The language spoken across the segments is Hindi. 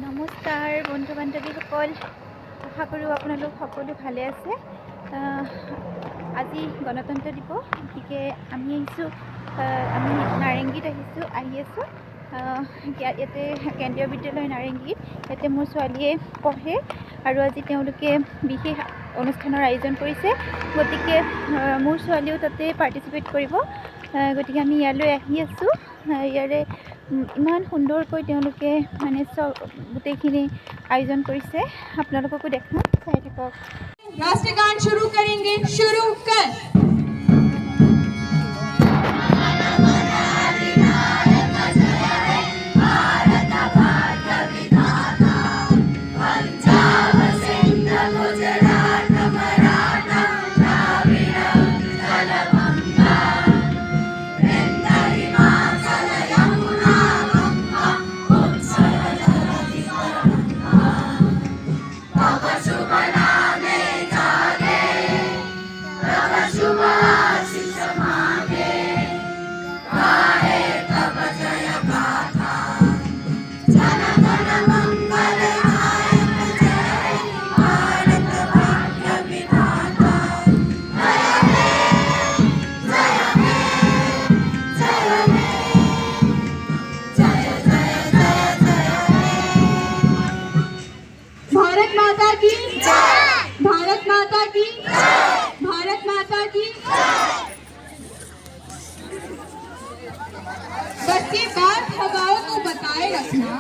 নমস্কাৰ বন্ধু বান্ধৱীসকল, আশা কৰোঁ আপোনালোক সকলো ভালে আছে। আজি গণতন্ত্ৰ দিৱস, গতিকে আমি নাৰেংগীত আহি আছোঁ। ইয়াতে কেন্দ্ৰীয় বিদ্যালয় নাৰেংগীত, ইয়াতে মোৰ ছোৱালীয়ে পঢ়ে আৰু আজি তেওঁলোকে বিশেষ অনুষ্ঠানৰ আয়োজন কৰিছে, গতিকে মোৰ ছোৱালীও তাতে পাৰ্টিচিপেট কৰিব। গতিকে আমি ইয়ালৈ আহি আছোঁ। ইয়াৰে ইমান সুন্দৰকৈ তেওঁলোকে গোটেইখিনি আয়োজন কৰিছে, আপোনালোককো দেখাম, চাই থাকক। राष्ट्रगान शुरू करेंगे, शुरू कर। भारत माता की जय, भारत माता की जय, भारत माता की जय। बस ये बात हवाओं को बताए रखना,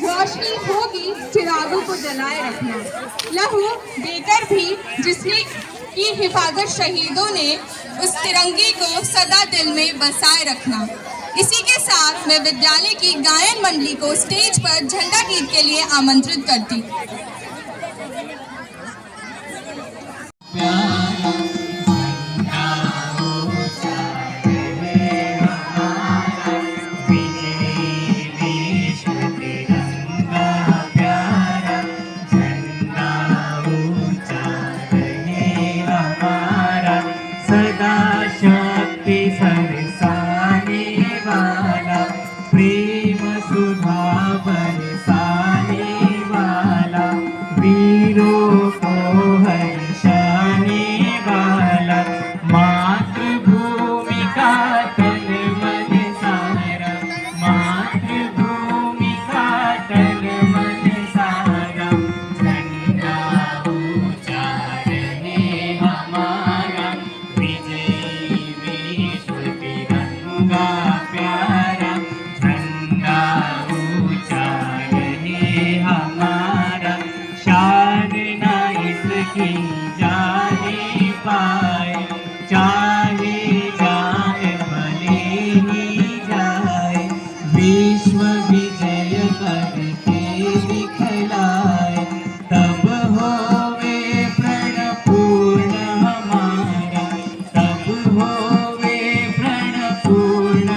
रोशनी होगी चिरागों को जलाए रखना। लहू देकर भी जिसने की हिफाजत शहीदों ने, उस तिरंगे को सदा दिल में बसाए रखना। इसी के साथ मैं विद्यालय की गायन मंडली को स्टेज पर झंडा गीत के लिए आमंत्रित करती। प्रेम सुधा बरसाने वाला, वीरों को हर्षाने वाला, मातृभूमि का तन मन सारा, मातृभूमि का तन मन सारा, झंडा ऊंचा रहे हमारा, विजयी विश्व तिरंगा प्यारा, ऊंचा रहे हमारा, शान ना इसकी जाने पाए, चाहे जाए भले ही जाए, विश्व विजय करके दिखलाए, तब होवे प्रण पूर्ण हमारा, तब होवे प्रण पूर्ण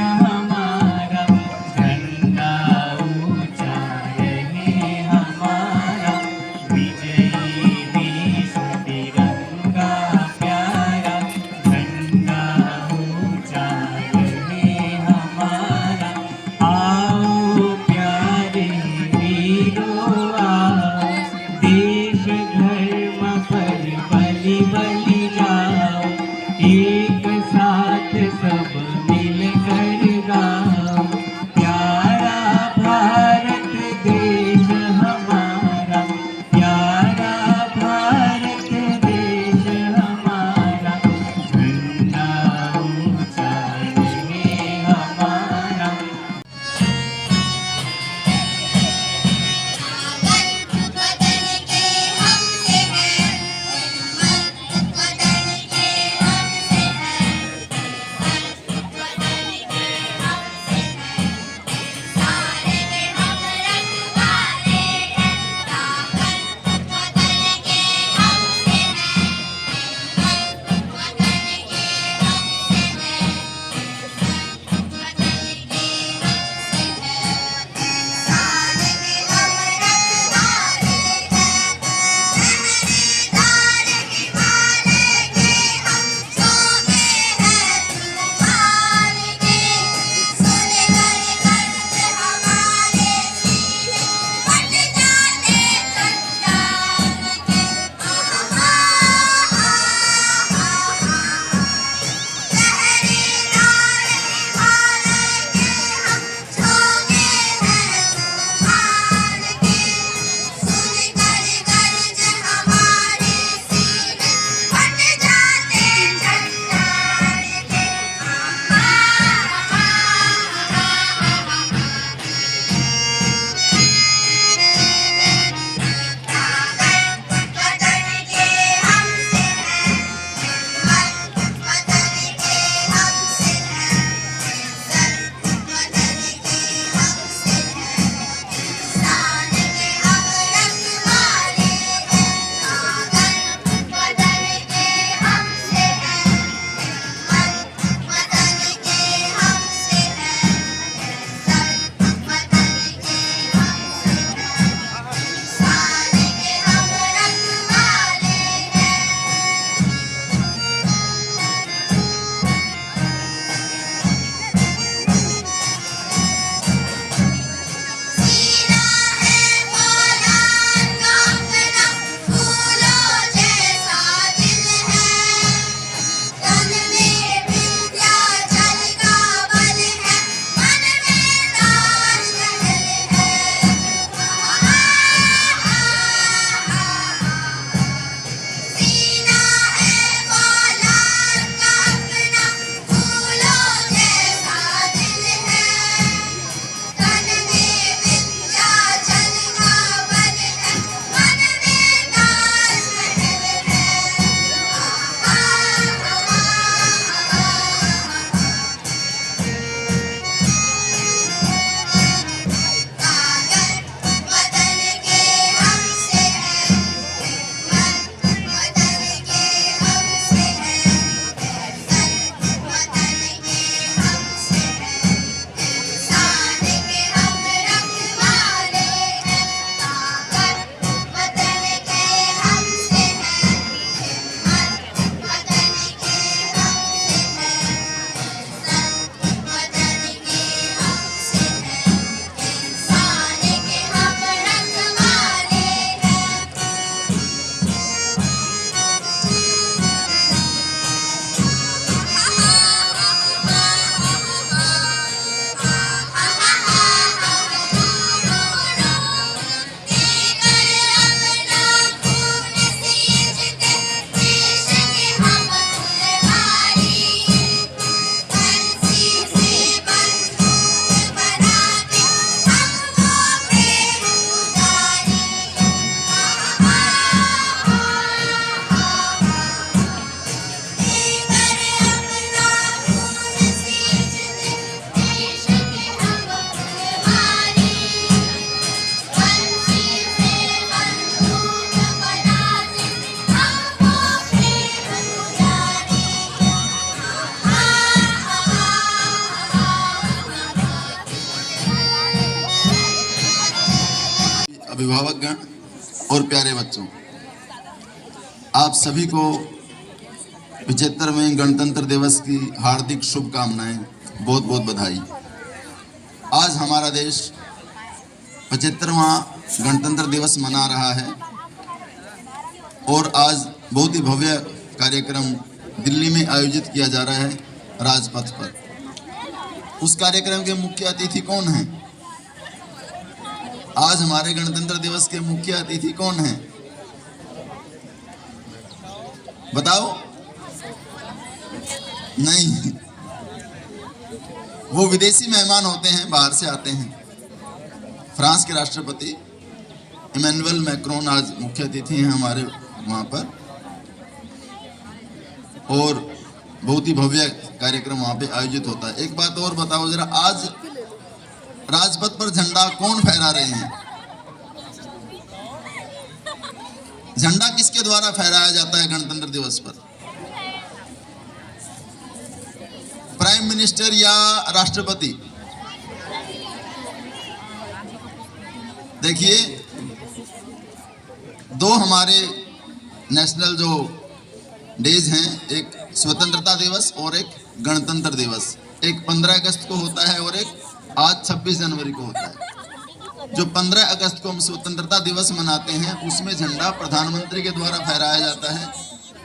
अभिभावकगण और प्यारे बच्चों, आप सभी को 75वें गणतंत्र दिवस की हार्दिक शुभकामनाएं, बहुत बहुत बधाई। आज हमारा देश 75वां गणतंत्र दिवस मना रहा है और आज बहुत ही भव्य कार्यक्रम दिल्ली में आयोजित किया जा रहा है राजपथ पर। उस कार्यक्रम के मुख्य अतिथि कौन हैं? आज हमारे गणतंत्र दिवस के मुख्य अतिथि कौन हैं? बताओ। नहीं, वो विदेशी मेहमान होते हैं, बाहर से आते हैं। फ्रांस के राष्ट्रपति इमैनुअल मैक्रोन आज मुख्य अतिथि हैं हमारे वहां पर, और बहुत ही भव्य कार्यक्रम वहां पे आयोजित होता है। एक बात और बताओ जरा, आज राजपथ पर झंडा कौन फहरा रहे हैं? झंडा किसके द्वारा फहराया जाता है गणतंत्र दिवस पर? प्राइम मिनिस्टर या राष्ट्रपति? देखिए, दो हमारे नेशनल जो डेज हैं, एक स्वतंत्रता दिवस और एक गणतंत्र दिवस। एक 15 अगस्त को होता है और एक आज 26 जनवरी को होता है। जो 15 अगस्त को हम स्वतंत्रता दिवस मनाते हैं, उसमें झंडा प्रधानमंत्री के द्वारा फहराया जाता है,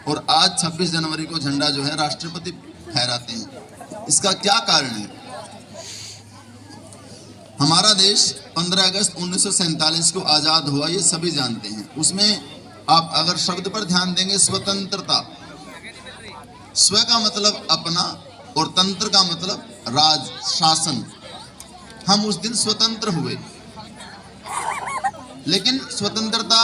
और आज 26 जनवरी को झंडा जो है राष्ट्रपति फहराते हैं। इसका क्या कारण है? हमारा देश 15 अगस्त 1947 को आजाद हुआ, ये सभी जानते हैं। उसमें आप अगर शब्द पर ध्यान देंगे, स्वतंत्रता, स्व का मतलब अपना और तंत्र का मतलब राज, शासन। हम उस दिन स्वतंत्र हुए, लेकिन स्वतंत्रता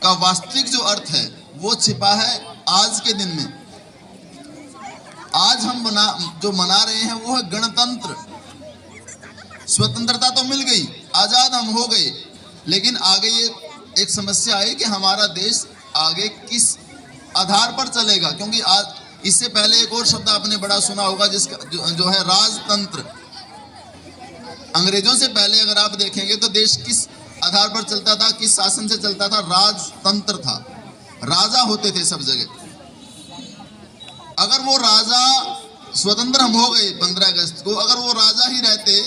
का वास्तविक जो अर्थ है वो छिपा है आज के दिन में। आज हम जो मना रहे हैं वो है गणतंत्र। स्वतंत्रता तो मिल गई, आजाद हम हो गए, लेकिन आगे ये एक समस्या आई कि हमारा देश आगे किस आधार पर चलेगा। क्योंकि आज इससे पहले एक और शब्द आपने बड़ा सुना होगा, जिसका जो है राजतंत्र। अंग्रेजों से पहले अगर आप देखेंगे तो देश किस आधार पर चलता था, किस शासन से चलता था? राजतंत्र था, राजा होते थे सब जगह। अगर वो राजा, स्वतंत्र हम हो गए 15 अगस्त को, अगर वो राजा ही रहते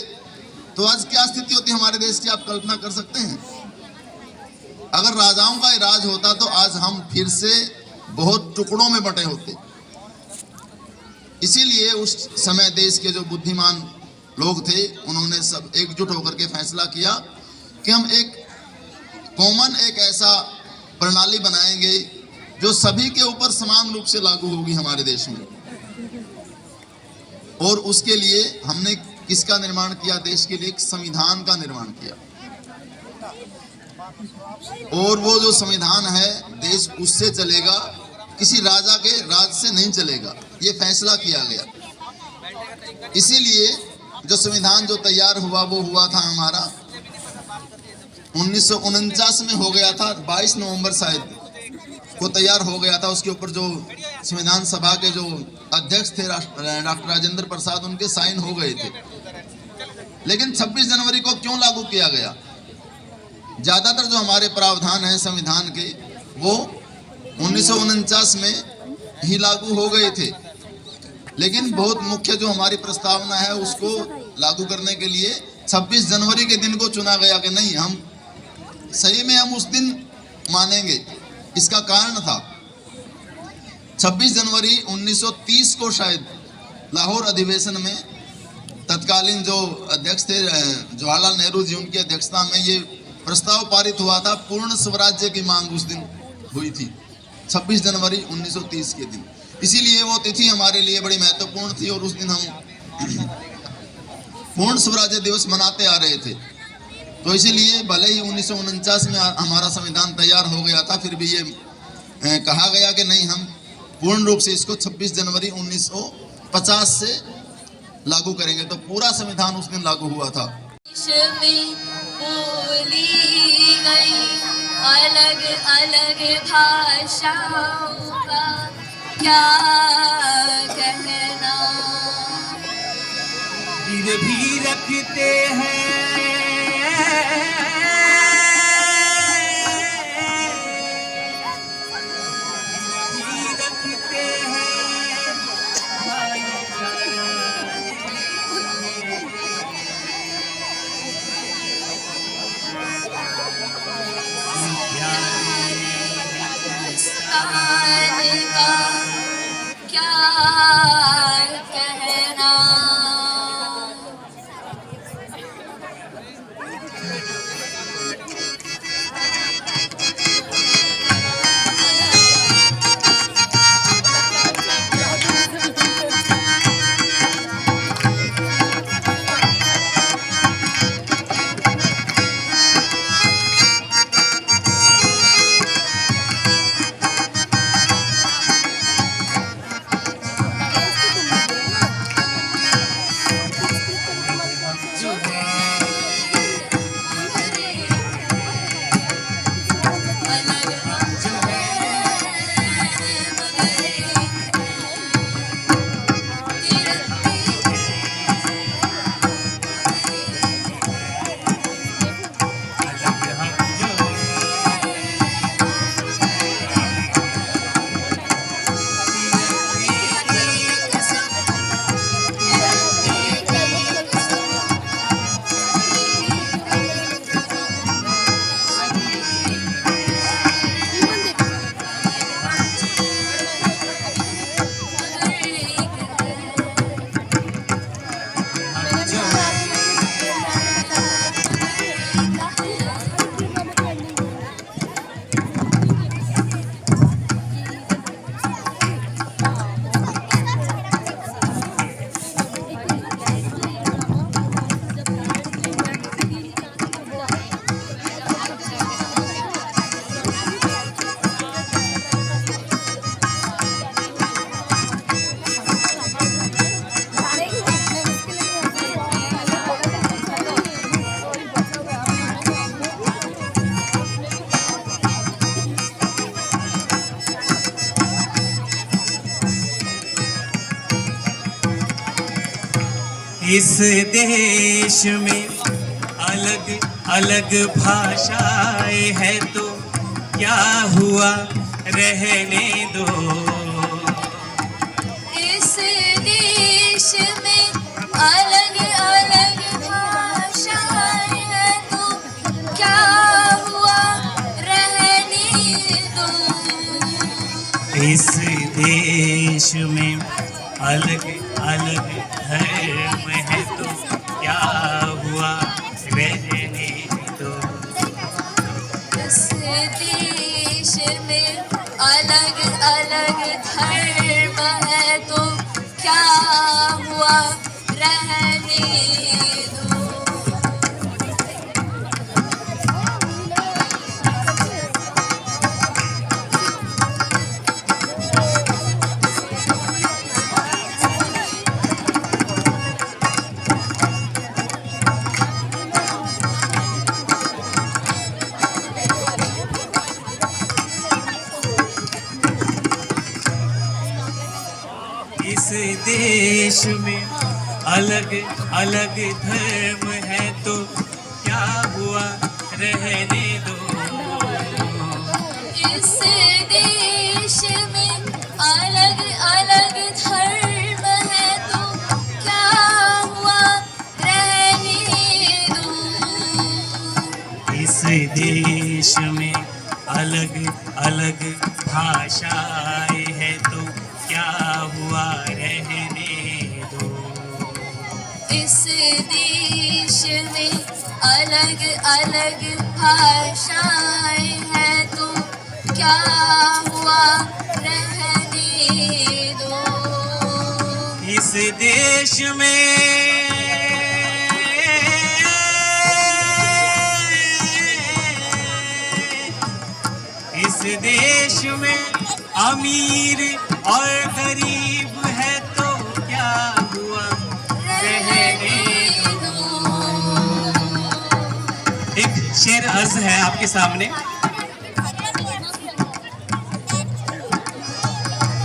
तो आज क्या स्थिति होती हमारे देश की, आप कल्पना कर सकते हैं? अगर राजाओं का राज होता तो आज हम फिर से बहुत टुकड़ों में बटे होते। इसीलिए उस समय देश के जो बुद्धिमान लोग थे, उन्होंने सब एकजुट होकर के फैसला किया कि हम एक कॉमन, एक ऐसा प्रणाली बनाएंगे जो सभी के ऊपर समान रूप से लागू होगी हमारे देश में। और उसके लिए हमने किसका निर्माण किया? देश के लिए एक संविधान का निर्माण किया। और वो जो संविधान है, देश उससे चलेगा, किसी राजा के राज से नहीं चलेगा, ये फैसला किया गया। इसीलिए जो संविधान जो तैयार हुआ वो हुआ था हमारा 1949 में हो गया था, 22 नवंबर शायद को तैयार हो गया था। उसके ऊपर जो संविधान सभा के जो अध्यक्ष थे डॉक्टर राजेंद्र प्रसाद, उनके साइन हो गए थे। लेकिन 26 जनवरी को क्यों लागू किया गया? ज्यादातर जो हमारे प्रावधान हैं संविधान के, वो 1949 में ही लागू हो गए थे। लेकिन बहुत मुख्य जो हमारी प्रस्तावना है, उसको लागू करने के लिए 26 जनवरी के दिन को चुना गया कि नहीं, हम सही में हम उस दिन मानेंगे। इसका कारण था 26 जनवरी 1930 को शायद लाहौर अधिवेशन में तत्कालीन जो अध्यक्ष थे जवाहरलाल नेहरू जी, उनकी अध्यक्षता में ये प्रस्ताव पारित हुआ था। पूर्ण स्वराज्य की मांग उस दिन हुई थी, 26 जनवरी 1930 के दिन। इसीलिए वो तिथि हमारे लिए बड़ी महत्वपूर्ण थी, और उस दिन हम पूर्ण स्वराज्य दिवस मनाते आ रहे थे। तो इसीलिए भले ही 1949 में हमारा संविधान तैयार हो गया था, फिर भी ये कहा गया कि नहीं, हम पूर्ण रूप से इसको 26 जनवरी 1950 से लागू करेंगे। तो पूरा संविधान उस दिन लागू हुआ था। बोली गई अलग अलग भाषाओं का क्या कहना, दिल भी रखते हैं इस देश में अलग अलग भाषाएं है तो क्या हुआ रहने दो। इस देश में अलग अलग भाषाएं हैं तो क्या हुआ रहने दो। इस देश में अलग अलग धर्म है तो क्या हुआ रहने दो। इस देश में अलग अलग धर्म है तो क्या हुआ रहने दो। इस देश में अलग अलग धर्म है तो क्या हुआ रहने दो। इस देश में अलग अलग धर्म है तो क्या हुआ रहने दो। इस देश में अलग अलग भाषाएं है तो क्या हुआ रहने दो। इस देश में अलग अलग भाषाएं हैं तो क्या हुआ रहने दो। इस देश में इस देश में अमीर और गरीब है तो क्या हुआ रहने दो। एक शेर अर्ज है आपके सामने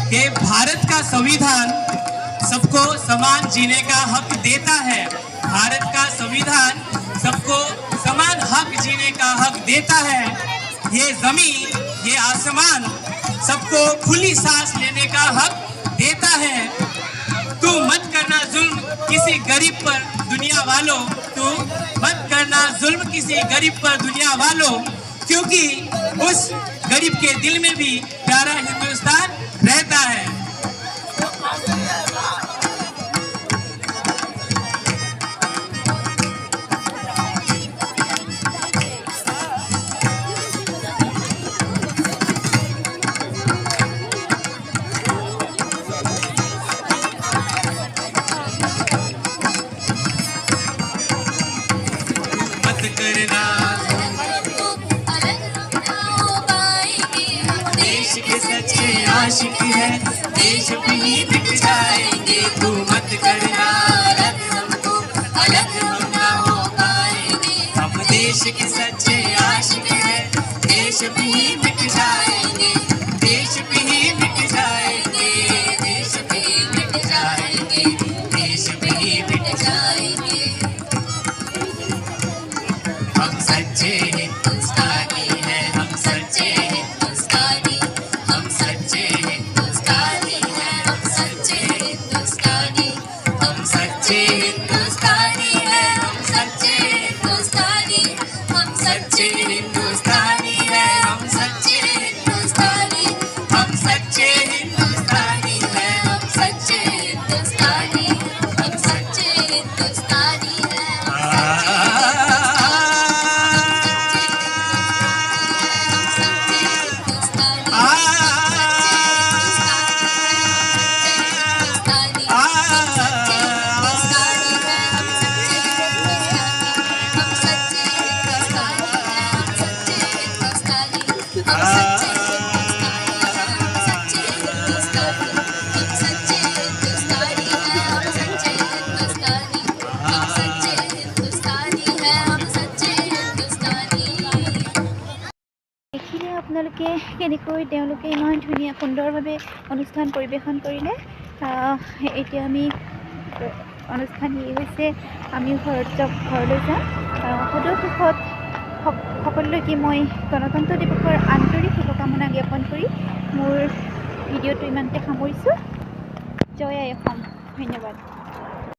कि भारत का संविधान सबको समान जीने का हक देता है। भारत का संविधान सबको समान हक जीने का हक देता है। ये जमीन ये आसमान सबको खुली सांस लेने का हक देता है। तू मत करना जुल्म किसी गरीब पर दुनिया वालों, तू मत करना जुल्म किसी गरीब पर दुनिया वालों, क्योंकि उस गरीब के दिल में भी प्यारा हिंदुस्तान रहता है। मत करना अलग हम ना हो पाएंगे। देश के सच्चे आशिक है, देश पे ही बिक जाएंगे। तू मत करना हमको अलग हम ना हो पाएंगे। हम देश के सच्चे आशिक है, देश पे ही बिक जाएंगे। देश पे ही बिक जाएंगे। देश पे ही मिट जाएंगे। देश पे ही बिक जाएंगे। हम सच्चे हिंदुस्तानी हैं, हम सच्चे हिंदुस्तानी हम सच्चे हिंदुस्तानी है। हम सच्चे हिंदुस्तानी हम सच्चे हिंदुस्तानी है। हम सच्चे हिंदुस्तानी हम सच्चे हिंदुस्तानी है, हम सच्चे हिंदुस्तानी हम सच्चे हिंदुस्तानी है। हम सच्चे हिंदुस्तानी हम सच्चे हिंदुस्तानी है। দেখিলে আপোনালোকে কেনেকৈ তেওঁলোকে ইমান ধুনীয়া সুন্দৰভাৱে অনুষ্ঠান পৰিৱেশন কৰিলে। এতিয়া আমি অনুষ্ঠান ই হৈছে আমিও ঘৰলৈ যাম। সদৌ শেষত সকলোলৈকে মই গণতন্ত্ৰ দিৱসৰ আন্তৰিক শুভকামনা জ্ঞাপন কৰি মোৰ ভিডিঅ'টো ইমানতে সামৰিছোঁ। জয় আই অসম। ধন্যবাদ।